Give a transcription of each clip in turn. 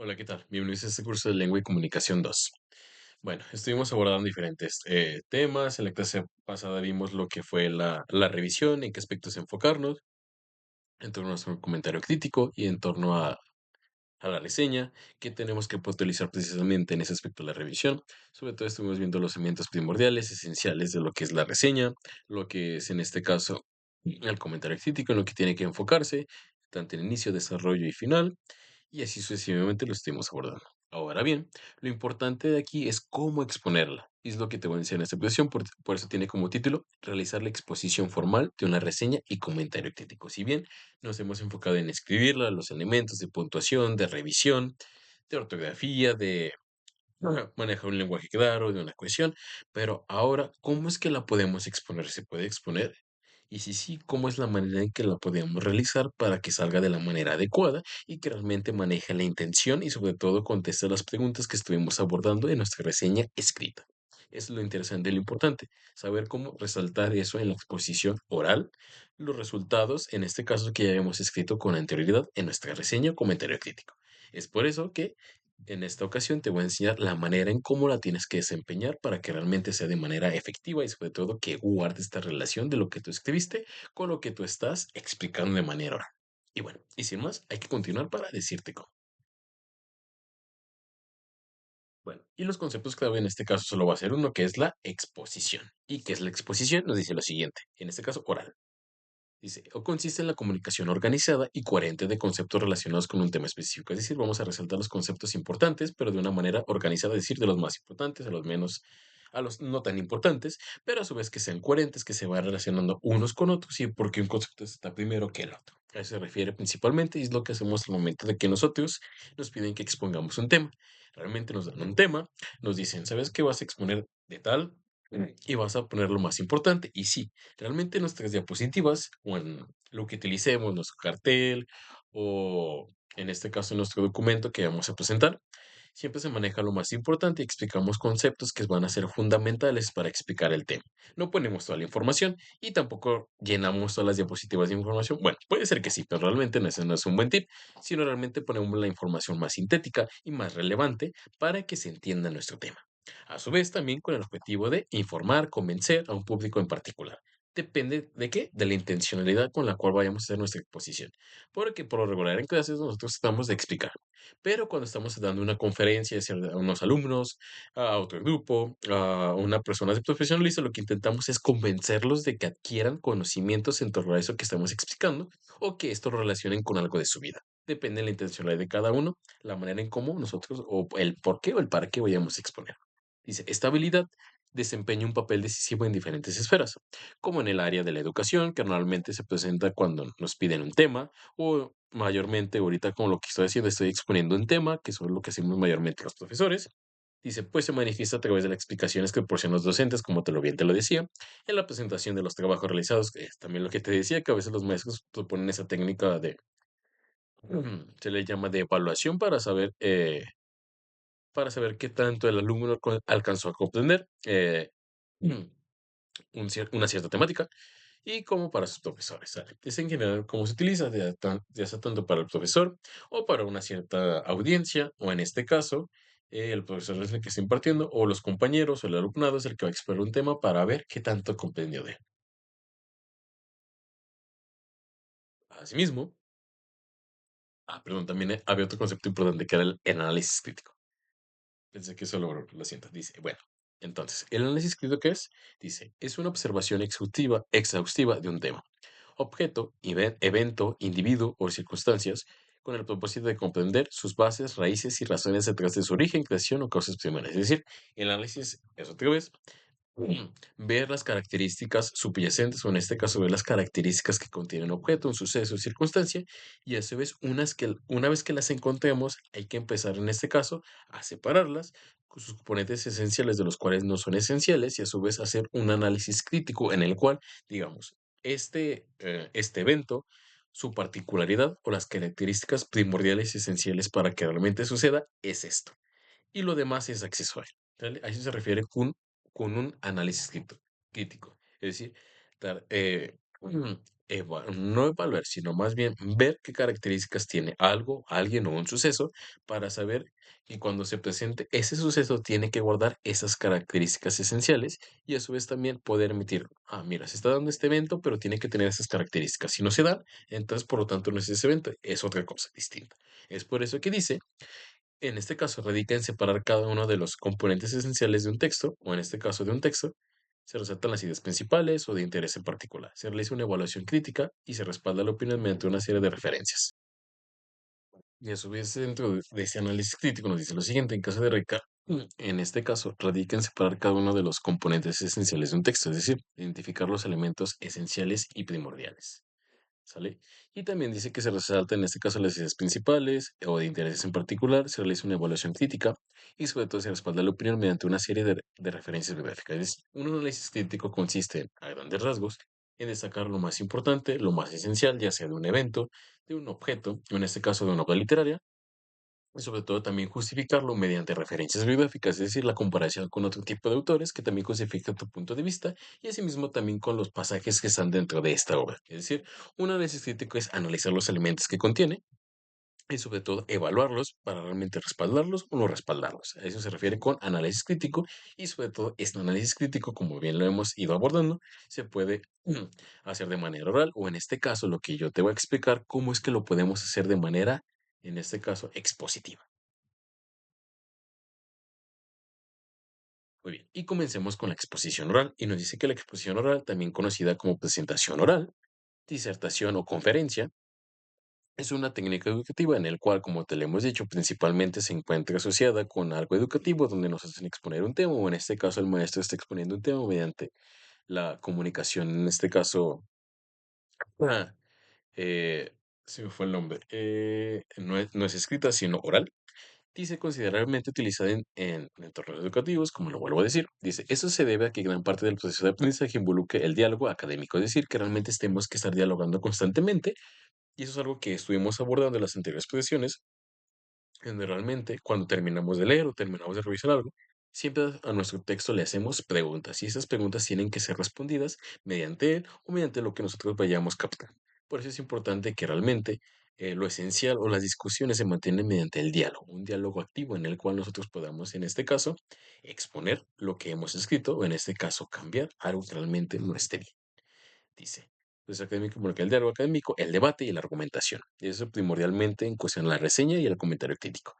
Hola, ¿qué tal? Bienvenidos a este curso de Lengua y Comunicación 2. Bueno, estuvimos abordando diferentes temas. En la clase pasada vimos lo que fue la revisión, en qué aspectos enfocarnos, en torno a nuestro comentario crítico y en torno a la reseña, que tenemos que utilizar precisamente en ese aspecto de la revisión. Sobre todo estuvimos viendo los elementos primordiales, esenciales de lo que es la reseña, lo que es en este caso el comentario crítico, en lo que tiene que enfocarse, tanto en inicio, desarrollo y final y así sucesivamente lo estemos abordando. Ahora bien, lo importante de aquí es cómo exponerla. Y es lo que te voy a enseñar en esta exposición, por eso tiene como título realizar la exposición formal de una reseña y comentario crítico. Si bien nos hemos enfocado en escribirla, los elementos de puntuación, de revisión, de ortografía, de manejar un lenguaje claro, de una cohesión, pero ahora, ¿cómo es que la podemos exponer? ¿Se puede exponer? Y si sí, ¿cómo es la manera en que la podemos realizar para que salga de la manera adecuada y que realmente maneje la intención y sobre todo conteste las preguntas que estuvimos abordando en nuestra reseña escrita? Es lo interesante y lo importante, saber cómo resaltar eso en la exposición oral, los resultados, en este caso que ya habíamos escrito con anterioridad en nuestra reseña o comentario crítico. Es por eso que en esta ocasión te voy a enseñar la manera en cómo la tienes que desempeñar para que realmente sea de manera efectiva y sobre todo que guarde esta relación de lo que tú escribiste con lo que tú estás explicando de manera oral. Y bueno, y sin más, hay que continuar para decirte cómo. Bueno, y los conceptos clave en este caso solo va a ser uno que es la exposición. ¿Y qué es la exposición? Nos dice lo siguiente, en este caso oral. Dice, o consiste en la comunicación organizada y coherente de conceptos relacionados con un tema específico. Es decir, vamos a resaltar los conceptos importantes, pero de una manera organizada, es decir, de los más importantes a los menos, a los no tan importantes, pero a su vez que sean coherentes, que se vayan relacionando unos con otros y porque un concepto está primero que el otro. A eso se refiere principalmente y es lo que hacemos al momento de que nosotros nos piden que expongamos un tema. Realmente nos dan un tema, nos dicen, ¿sabes qué vas a exponer de tal? Y vas a poner lo más importante. Y sí, realmente nuestras diapositivas o en lo que utilicemos, nuestro cartel o en este caso nuestro documento que vamos a presentar, siempre se maneja lo más importante y explicamos conceptos que van a ser fundamentales para explicar el tema. No ponemos toda la información y tampoco llenamos todas las diapositivas de información. Bueno, puede ser que sí, pero realmente ese no es un buen tip, sino realmente ponemos la información más sintética y más relevante para que se entienda nuestro tema. A su vez, también con el objetivo de informar, convencer a un público en particular. Depende de qué, de la intencionalidad con la cual vayamos a hacer nuestra exposición. Porque por lo regular en clases nosotros estamos de explicar. Pero cuando estamos dando una conferencia hacia a unos alumnos, a otro grupo, a una persona profesionalista, lo que intentamos es convencerlos de que adquieran conocimientos en torno a eso que estamos explicando o que esto lo relacionen con algo de su vida. Depende de la intencionalidad de cada uno, la manera en cómo nosotros, o el por qué o el para qué vayamos a exponer. Dice, esta habilidad desempeña un papel decisivo en diferentes esferas, como en el área de la educación, que normalmente se presenta cuando nos piden un tema, o mayormente ahorita con lo que estoy haciendo, estoy exponiendo un tema, que son lo que hacemos mayormente los profesores. Dice, pues se manifiesta a través de las explicaciones que proporcionan los docentes, como bien te lo decía, en la presentación de los trabajos realizados, que es también lo que te decía, que a veces los maestros proponen esa técnica de, se le llama de evaluación para saber qué tanto el alumno alcanzó a comprender mm, una cierta temática y como para sus profesores. ¿Sale? Es en general cómo se utiliza, ya sea tanto para el profesor o para una cierta audiencia, o en este caso, el profesor es el que está impartiendo, o los compañeros o el alumnado es el que va a exponer un tema para ver qué tanto comprendió de él. Asimismo, perdón, también había otro concepto importante que era el análisis crítico. Pensé que eso lo siento. Dice, bueno, entonces, ¿el análisis crítico qué es? Dice, es una observación exhaustiva de un tema, objeto, evento, individuo o circunstancias, con el propósito de comprender sus bases, raíces y razones detrás de su origen, creación o causas primeras. Es decir, el análisis es otra vez ver las características subyacentes, o en este caso ver las características que contiene un objeto, un suceso, circunstancia, y a su vez, una vez que las encontremos, hay que empezar en este caso a separarlas con sus componentes esenciales de los cuales no son esenciales, y a su vez hacer un análisis crítico en el cual, digamos, este evento, su particularidad o las características primordiales y esenciales para que realmente suceda es esto y lo demás es accesorio, ¿sale? A eso se refiere con un análisis crítico. Es decir, Mm, no evaluar, sino más bien ver qué características tiene algo, alguien o un suceso para saber que cuando se presente ese suceso tiene que guardar esas características esenciales y a su vez también poder emitir, mira, se está dando este evento, pero tiene que tener esas características. Si no se dan, entonces por lo tanto no es ese evento, es otra cosa distinta. Es por eso que dice, en este caso, radica en separar cada uno de los componentes esenciales de un texto, o en este caso de un texto, se resaltan las ideas principales o de interés en particular. Se realiza una evaluación crítica y se respalda la opinión mediante una serie de referencias. Y a su vez, dentro de ese análisis crítico, nos dice lo siguiente: en caso de en este caso, radica en separar cada uno de los componentes esenciales de un texto, es decir, identificar los elementos esenciales y primordiales. ¿Sale? Y también dice que se resalta en este caso las ideas principales o de intereses en particular, se realiza una evaluación crítica y sobre todo se respalda la opinión mediante una serie de referencias bibliográficas. Es decir, un análisis crítico consiste, a grandes rasgos, en destacar lo más importante, lo más esencial, ya sea de un evento, de un objeto, o en este caso de una obra literaria, y sobre todo también justificarlo mediante referencias bibliográficas, es decir, la comparación con otro tipo de autores que también justifican tu punto de vista y asimismo también con los pasajes que están dentro de esta obra. Es decir, un análisis crítico es analizar los elementos que contiene y sobre todo evaluarlos para realmente respaldarlos o no respaldarlos. A eso se refiere con análisis crítico y sobre todo este análisis crítico, como bien lo hemos ido abordando, se puede hacer de manera oral o en este caso lo que yo te voy a explicar cómo es que lo podemos hacer de manera, en este caso, expositiva. Muy bien, y comencemos con la exposición oral. Y nos dice que la exposición oral, también conocida como presentación oral, disertación o conferencia, es una técnica educativa en el cual, como te lo hemos dicho, principalmente se encuentra asociada con algo educativo donde nos hacen exponer un tema, o en este caso el maestro está exponiendo un tema mediante la comunicación, en este caso, ah, eh, se me fue el nombre, no es escrita, sino oral. Dice considerablemente utilizada en entornos educativos, como lo vuelvo a decir. Dice, eso se debe a que gran parte del proceso de aprendizaje involucre el diálogo académico, es decir, que realmente tenemos que estar dialogando constantemente, y eso es algo que estuvimos abordando en las anteriores posiciones, generalmente, cuando terminamos de leer o terminamos de revisar algo, siempre a nuestro texto le hacemos preguntas y esas preguntas tienen que ser respondidas mediante él o mediante lo que nosotros vayamos captando. Por eso es importante que realmente lo esencial o las discusiones se mantienen mediante el diálogo, un diálogo activo en el cual nosotros podamos, en este caso, exponer lo que hemos escrito o en este caso cambiar algo que realmente no esté bien. Dice, pues académico, porque el diálogo académico, el debate y la argumentación. Y eso primordialmente en cuestión de la reseña y el comentario crítico.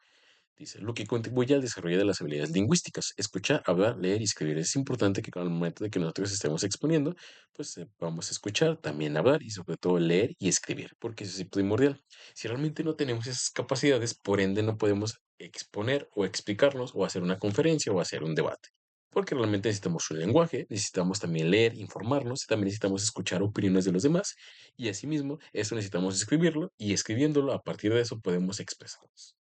Dice, lo que contribuye al desarrollo de las habilidades lingüísticas, escuchar, hablar, leer y escribir. Es importante que al momento de que nosotros estemos exponiendo, pues vamos a escuchar, también hablar y sobre todo leer y escribir, porque eso es primordial. Si realmente no tenemos esas capacidades, por ende no podemos exponer o explicarnos o hacer una conferencia o hacer un debate. Porque realmente necesitamos un lenguaje, necesitamos también leer, informarnos, también necesitamos escuchar opiniones de los demás y asimismo eso necesitamos escribirlo y escribiéndolo a partir de eso podemos expresarnos.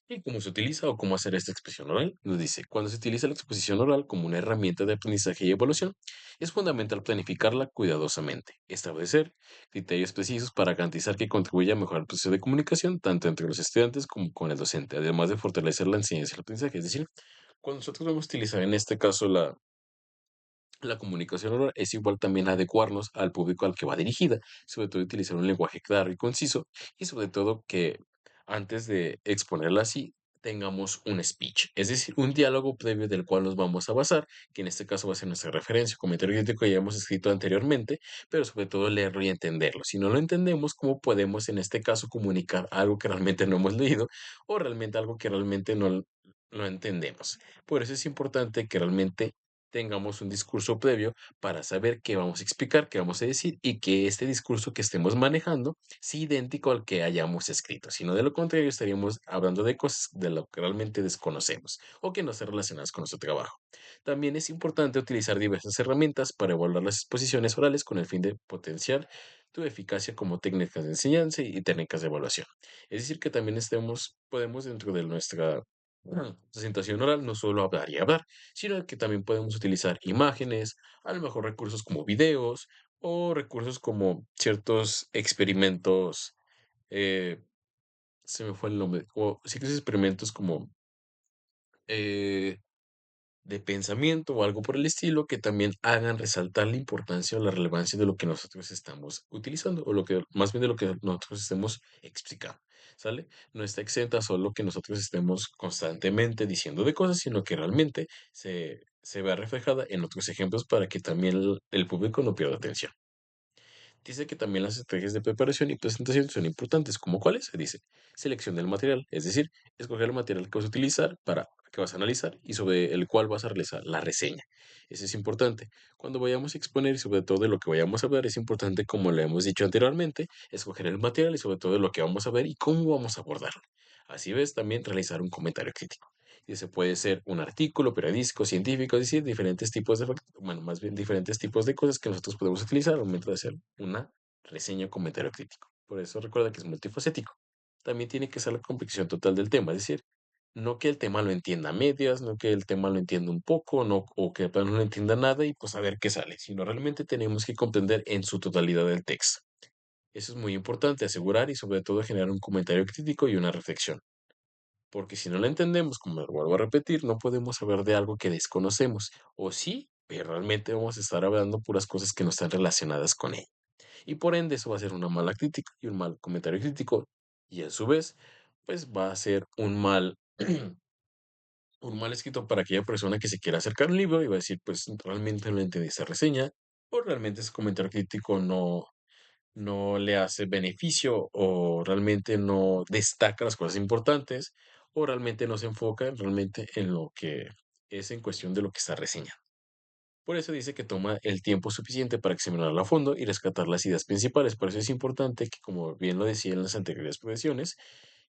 ¿Y cómo se utiliza o cómo hacer esta expresión oral? Nos dice, cuando se utiliza la exposición oral como una herramienta de aprendizaje y evaluación, es fundamental planificarla cuidadosamente, establecer criterios precisos para garantizar que contribuya a mejorar el proceso de comunicación tanto entre los estudiantes como con el docente, además de fortalecer la enseñanza y el aprendizaje. Es decir, cuando nosotros vamos a utilizar en este caso la comunicación oral es igual también adecuarnos al público al que va dirigida, sobre todo utilizar un lenguaje claro y conciso y sobre todo que antes de exponerla así tengamos un speech, es decir, un diálogo previo del cual nos vamos a basar, que en este caso va a ser nuestra referencia, comentario crítico que ya hemos escrito anteriormente, pero sobre todo leerlo y entenderlo. Si no lo entendemos, ¿cómo podemos en este caso comunicar algo que realmente no hemos leído o realmente algo que realmente no lo entendemos? Por eso es importante que realmente tengamos un discurso previo para saber qué vamos a explicar, qué vamos a decir y que este discurso que estemos manejando sea idéntico al que hayamos escrito. Si no, de lo contrario, estaríamos hablando de cosas de lo que realmente desconocemos o que no están relacionadas con nuestro trabajo. También es importante utilizar diversas herramientas para evaluar las exposiciones orales con el fin de potenciar tu eficacia como técnicas de enseñanza y técnicas de evaluación. Es decir, que también podemos dentro de nuestra presentación oral no solo hablar y hablar, sino que también podemos utilizar imágenes, a lo mejor recursos como videos o recursos como ciertos experimentos, eh, se me fue el nombre, o ciertos experimentos como, eh, de pensamiento o algo por el estilo que también hagan resaltar la importancia o la relevancia de lo que nosotros estamos utilizando o lo que más bien de lo que nosotros estemos explicando, ¿sale? No está exenta solo que nosotros estemos constantemente diciendo de cosas, sino que realmente se vea reflejada en otros ejemplos para que también el público no pierda atención. Dice que también las estrategias de preparación y presentación son importantes, como cuáles, dice, selección del material, es decir, escoger el material que vas a utilizar para que vas a analizar y sobre el cual vas a realizar la reseña. Eso es importante. Cuando vayamos a exponer y sobre todo de lo que vayamos a hablar, es importante, como lo hemos dicho anteriormente, escoger el material y sobre todo de lo que vamos a ver y cómo vamos a abordarlo. Así ves, también realizar un comentario crítico. Y ese puede ser un artículo periodístico, científico, es decir, diferentes tipos de, bueno, más bien diferentes tipos de cosas que nosotros podemos utilizar al momento de hacer una reseña o comentario crítico. Por eso recuerda que es multifacético. También tiene que ser la comprensión total del tema, es decir, no que el tema lo entienda a medias, no que el tema lo entienda un poco, no, o que de plano no lo entienda nada y pues a ver qué sale, sino realmente tenemos que comprender en su totalidad el texto. Eso es muy importante, asegurar y sobre todo generar un comentario crítico y una reflexión. Porque si no la entendemos, como lo vuelvo a repetir, no podemos hablar de algo que desconocemos. O sí, pero realmente vamos a estar hablando puras cosas que no están relacionadas con él. Y por ende, eso va a ser una mala crítica y un mal comentario crítico. Y a su vez, pues va a ser un mal escrito para aquella persona que se quiera acercar al libro y va a decir, pues realmente no entendí esa reseña. O realmente ese comentario crítico no le hace beneficio o realmente no destaca las cosas importantes o realmente no se enfoca realmente en lo que es en cuestión de lo que está reseñando. Por eso dice que toma el tiempo suficiente para examinarlo a fondo y rescatar las ideas principales. Por eso es importante que, como bien lo decía en las anteriores profesiones,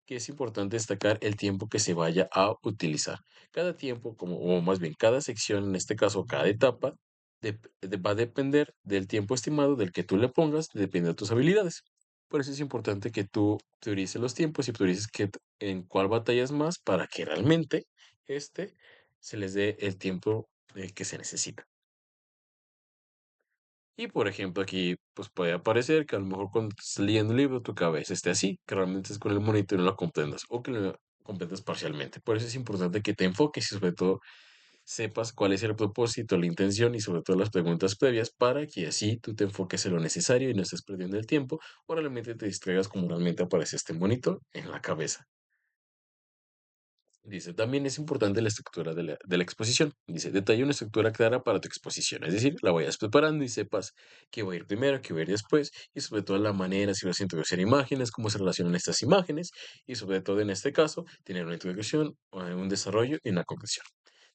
que es importante destacar el tiempo que se vaya a utilizar. Cada tiempo, como, o más bien cada sección, en este caso cada etapa, va a depender del tiempo estimado del que tú le pongas, depende de tus habilidades. Por eso es importante que tú priorices los tiempos y priorices en cuál batallas más para que realmente este se les dé el tiempo que se necesita. Y por ejemplo, aquí pues puede aparecer que a lo mejor cuando estés leyendo el libro tu cabeza esté así, que realmente es con el monitor y no lo comprendas o que lo comprendas parcialmente. Por eso es importante que te enfoques y sobre todo sepas cuál es el propósito, la intención y sobre todo las preguntas previas para que así tú te enfoques en lo necesario y no estés perdiendo el tiempo o realmente te distraigas como realmente aparece este monitor en la cabeza. Dice, también es importante la estructura de la exposición. Dice, detalla una estructura clara para tu exposición. Es decir, la vayas preparando y sepas qué va a ir primero, qué va a ir después, y sobre todo la manera, si vas a introducir imágenes, cómo se relacionan estas imágenes, y sobre todo en este caso, tener una introducción, un desarrollo y una conclusión.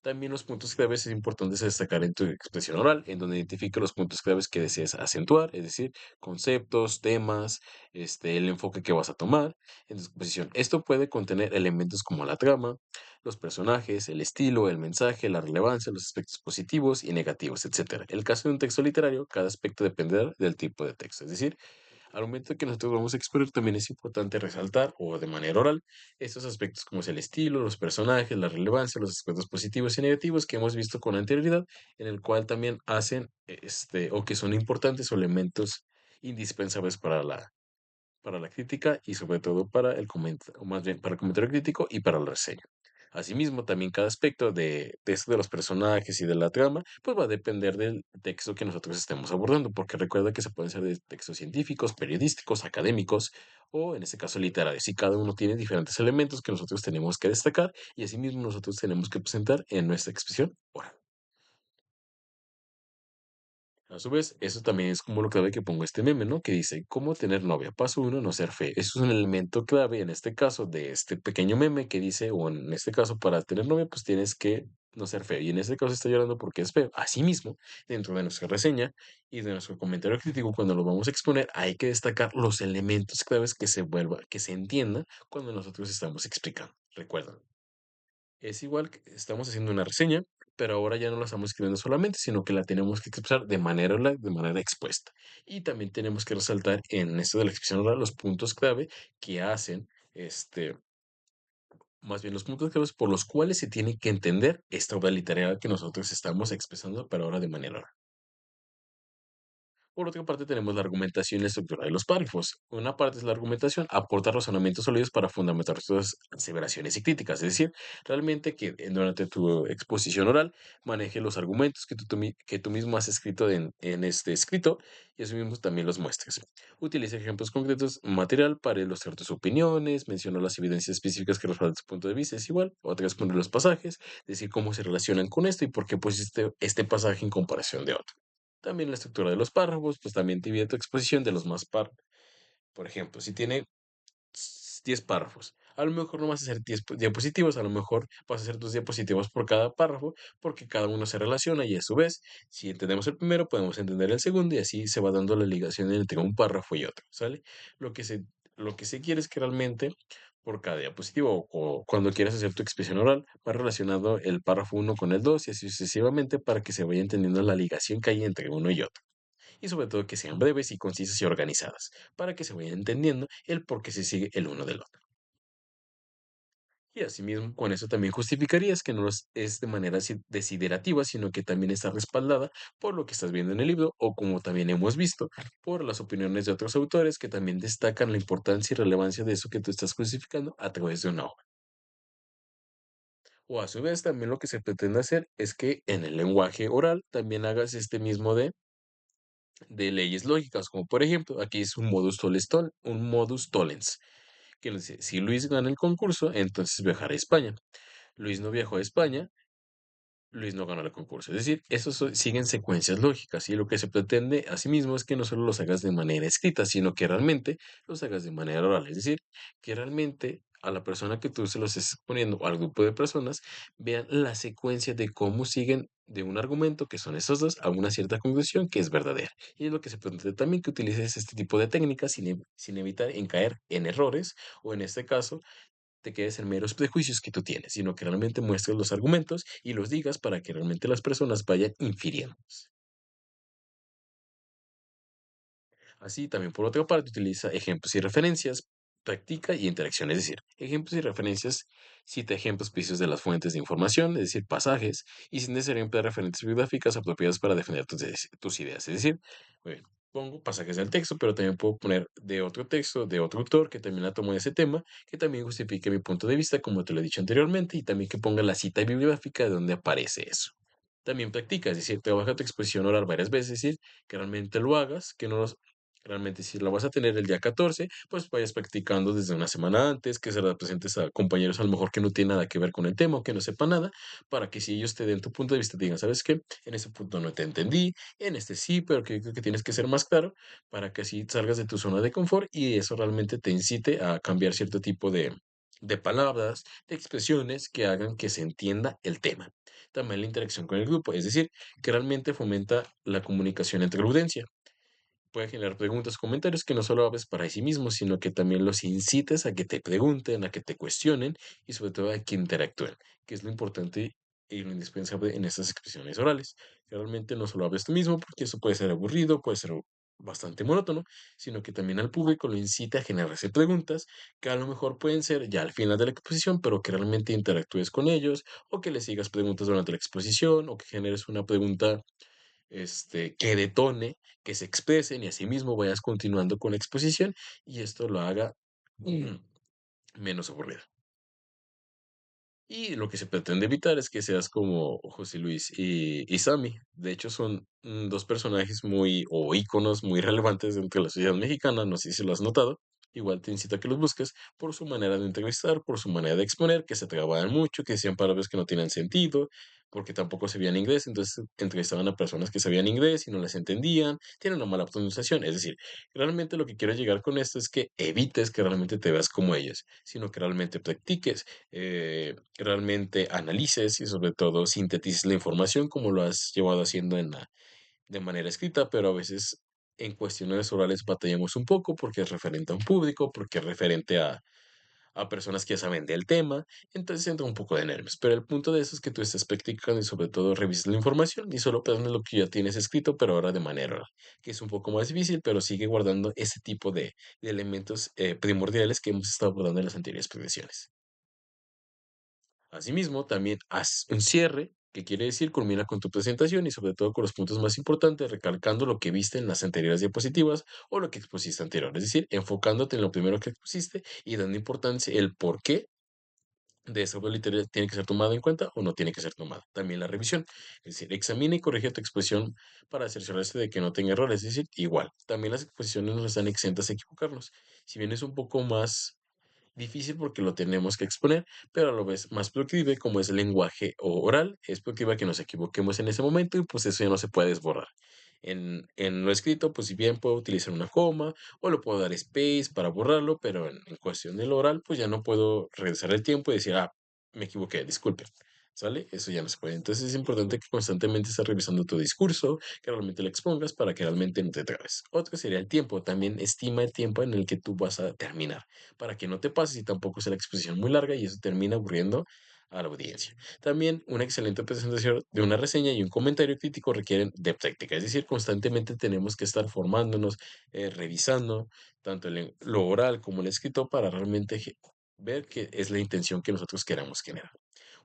También los puntos claves es importante destacar en tu expresión oral, en donde identifica los puntos claves que deseas acentuar, es decir, conceptos, temas, el enfoque que vas a tomar en tu exposición. Esto puede contener elementos como la trama, los personajes, el estilo, el mensaje, la relevancia, los aspectos positivos y negativos, etcétera. En el caso de un texto literario, cada aspecto dependerá del tipo de texto, es decir, al momento que nosotros vamos a exponer, también es importante resaltar, o de manera oral, estos aspectos como es el estilo, los personajes, la relevancia, los aspectos positivos y negativos que hemos visto con anterioridad, en el cual también hacen, o que son importantes o elementos indispensables para la crítica y sobre todo para el comentario, o más bien para el comentario crítico y para la reseña. Asimismo, también cada aspecto de esto de los personajes y de la trama, pues va a depender del texto que nosotros estemos abordando, porque recuerda que se pueden ser de textos científicos, periodísticos, académicos o en este caso literarios, y cada uno tiene diferentes elementos que nosotros tenemos que destacar y asimismo nosotros tenemos que presentar en nuestra expresión oral. A su vez, eso también es como lo clave que pongo este meme, ¿no? Que dice, ¿cómo tener novia? Paso uno, no ser feo. Eso es un elemento clave en este caso de este pequeño meme que dice, o en este caso, para tener novia, pues tienes que no ser feo. Y en este caso está llorando porque es feo. Asimismo, dentro de nuestra reseña y de nuestro comentario crítico, cuando lo vamos a exponer, hay que destacar los elementos claves que se entienda cuando nosotros estamos explicando. Recuerda. Es igual que estamos haciendo una reseña, pero ahora ya no la estamos escribiendo solamente, sino que la tenemos que expresar de manera expuesta. Y también tenemos que resaltar en esto de la expresión oral los puntos clave que hacen, más bien los puntos claves por los cuales se tiene que entender esta obra literaria que nosotros estamos expresando, pero ahora de manera oral. Por otra parte, tenemos la argumentación y la estructura de los párrafos. Una parte es la argumentación, aporta razonamientos sólidos para fundamentar sus aseveraciones y críticas, es decir, realmente que durante tu exposición oral maneje los argumentos que que tú mismo has escrito en este escrito y eso mismo también los muestres. Utiliza ejemplos concretos, material para ilustrar tus opiniones, menciona las evidencias específicas que respaldan tu punto de vista, es igual, otra vez poner los pasajes, decir cómo se relacionan con esto y por qué pusiste este pasaje en comparación de otro. También la estructura de los párrafos, pues también divide tu exposición de los más por ejemplo, si tiene 10 párrafos, a lo mejor no vas a hacer 10 diapositivas, a lo mejor vas a hacer 2 diapositivas por cada párrafo, porque cada uno se relaciona y a su vez, si entendemos el primero, podemos entender el segundo y así se va dando la ligación entre un párrafo y otro, ¿sale? Lo que se, lo que se quiere es que realmente por cada diapositiva o cuando quieras hacer tu expresión oral, va relacionado el párrafo uno con el 2 y así sucesivamente para que se vaya entendiendo la ligación que hay entre uno y otro y sobre todo que sean breves y concisas y organizadas, para que se vaya entendiendo el por qué se sigue el uno del otro. Y asimismo, con eso también justificarías que no es de manera desiderativa, sino que también está respaldada por lo que estás viendo en el libro o como también hemos visto, por las opiniones de otros autores que también destacan la importancia y relevancia de eso que tú estás justificando a través de una obra. O a su vez, también lo que se pretende hacer es que en el lenguaje oral también hagas este mismo de leyes lógicas, como por ejemplo, aquí es un modus tollens, que nos dice, si Luis gana el concurso, entonces viajará a España. Luis no viajó a España, Luis no ganó el concurso. Es decir, siguen secuencias lógicas y lo que se pretende asimismo es que no solo los hagas de manera escrita, sino que realmente los hagas de manera oral. Es decir, que realmente a la persona que tú se los estés poniendo o al grupo de personas vean la secuencia de cómo siguen de un argumento que son esos dos a una cierta conclusión que es verdadera. Y es lo que se pretende también que utilices este tipo de técnicas sin evitar en caer en errores o en este caso te quedes en meros prejuicios que tú tienes, sino que realmente muestres los argumentos y los digas para que realmente las personas vayan infiriendo. Así, también por otra parte, utiliza ejemplos y referencias, practica y interacción, es decir, ejemplos y referencias, cita ejemplos precisos de las fuentes de información, es decir, pasajes, y sin necesidad emplear referencias bibliográficas apropiadas para defender tus ideas, es decir, muy bien, pongo pasajes del texto, pero también puedo poner de otro texto, de otro autor que también la tomó ese tema, que también justifique mi punto de vista, como te lo he dicho anteriormente, y también que ponga la cita bibliográfica de donde aparece eso. También practica, es decir, trabaja tu exposición oral varias veces, es decir, que realmente lo hagas, que no realmente si lo vas a tener el día 14 pues vayas practicando desde una semana antes, que se la presentes a compañeros a lo mejor que no tienen nada que ver con el tema o que no sepan nada, para que si ellos te den tu punto de vista, te digan, ¿sabes qué? En ese punto no te entendí, en este sí, pero que creo que tienes que ser más claro para que así salgas de tu zona de confort y eso realmente te incite a cambiar cierto tipo de palabras, de expresiones que hagan que se entienda el tema. También la interacción con el grupo, es decir, que realmente fomenta la comunicación entre la audiencia puede generar preguntas, comentarios que no solo hables para sí mismo, sino que también los incites a que te pregunten, a que te cuestionen y sobre todo a que interactúen, que es lo importante y lo indispensable en estas expresiones orales. Que realmente no solo hables tú mismo, porque eso puede ser aburrido, puede ser bastante monótono, sino que también al público lo incite a generarse preguntas que a lo mejor pueden ser ya al final de la exposición, pero que realmente interactúes con ellos o que les sigas preguntas durante la exposición o que generes una pregunta que detone, que se expresen y asimismo vayas continuando con la exposición y esto lo haga menos aburrido. Y lo que se pretende evitar es que seas como José Luis y Sammy. De hecho, son dos personajes muy, o íconos muy relevantes dentro de la sociedad mexicana. No sé si lo has notado. Igual te incito a que los busques por su manera de entrevistar, por su manera de exponer, que se trababan mucho, que decían palabras que no tienen sentido, porque tampoco sabían inglés. Entonces entrevistaban a personas que sabían inglés y no las entendían. Tienen una mala pronunciación. Es decir, realmente lo que quiero llegar con esto es que evites que realmente te veas como ellos, sino que realmente practiques realmente analices y sobre todo sintetices la información como lo has llevado haciendo de manera escrita, pero a veces en cuestiones orales batallamos un poco porque es referente a un público, porque es referente a personas que ya saben del tema, entonces entra un poco de nervios. Pero el punto de eso es que tú estés practicando y sobre todo revises la información y solo plasmes lo que ya tienes escrito, pero ahora de manera oral, que es un poco más difícil, pero sigue guardando ese tipo de elementos primordiales que hemos estado abordando en las anteriores previsiones. Asimismo, también haz un cierre ¿Qué quiere decir? Culmina con tu presentación y sobre todo con los puntos más importantes, recalcando lo que viste en las anteriores diapositivas o lo que expusiste anterior. Es decir, enfocándote en lo primero que expusiste y dando importancia el por qué de esa literaria tiene que ser tomada en cuenta o no tiene que ser tomada. También la revisión, es decir, examina y corrige tu exposición para cerciorarse de que no tenga errores. Es decir, igual, también las exposiciones no están exentas a equivocarnos. Si bien es un poco más difícil porque lo tenemos que exponer, pero a lo vez más proclive, como es el lenguaje oral, es proclive a que nos equivoquemos en ese momento y pues eso ya no se puede desborrar. En lo escrito, pues si bien puedo utilizar una coma o le puedo dar space para borrarlo, pero en cuestión del oral, pues ya no puedo regresar el tiempo y decir, me equivoqué, disculpe. ¿Sale? Eso ya no se puede. Entonces es importante que constantemente estés revisando tu discurso, que realmente lo expongas para que realmente no te trabes. Otro sería el tiempo. También estima el tiempo en el que tú vas a terminar para que no te pases y tampoco sea la exposición muy larga y eso termina aburriendo a la audiencia. También una excelente presentación de una reseña y un comentario crítico requieren de práctica, es decir, constantemente tenemos que estar formándonos, revisando tanto lo oral como el escrito para realmente ver qué es la intención que nosotros queramos generar.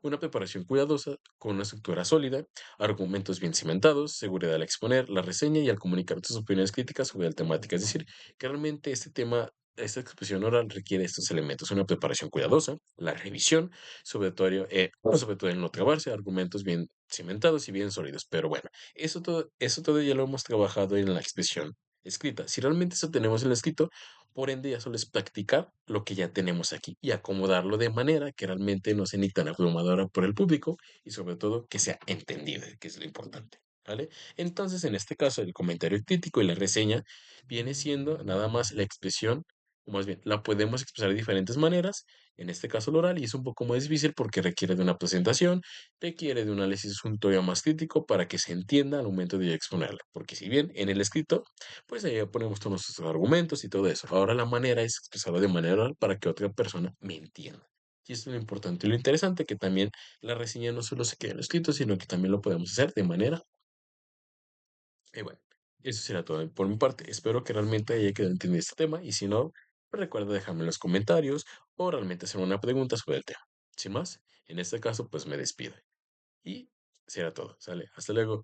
Una preparación cuidadosa, con una estructura sólida, argumentos bien cimentados, seguridad al exponer la reseña y al comunicar tus opiniones críticas sobre la temática. Es decir, que realmente este tema, esta exposición oral requiere estos elementos, una preparación cuidadosa, la revisión, sobre todo en no trabarse, argumentos bien cimentados y bien sólidos. Pero bueno, eso todo ya lo hemos trabajado en la expresión escrita. Si realmente eso tenemos en el escrito, por ende, ya solo es practicar lo que ya tenemos aquí y acomodarlo de manera que realmente no sea ni tan abrumadora por el público y sobre todo que sea entendible, que es lo importante. ¿Vale? Entonces, en este caso, el comentario crítico y la reseña viene siendo nada más la expresión, o más bien, la podemos expresar de diferentes maneras, en este caso el oral, y es un poco más difícil porque requiere de una presentación, requiere de un análisis un todavía más crítico para que se entienda al momento de exponerla, porque si bien en el escrito pues ahí ponemos todos nuestros argumentos y todo eso. Ahora la manera es expresarlo de manera oral para que otra persona me entienda. Y esto es lo importante y lo interesante, que también la reseña no solo se quede en lo escrito, sino que también lo podemos hacer de manera. Y bueno, eso será todo por mi parte. Espero que realmente haya quedado entendido este tema y si no, pues recuerda dejarme en los comentarios o realmente hacer una pregunta sobre el tema. Sin más, en este caso, pues me despido. Y será todo. Sale. Hasta luego.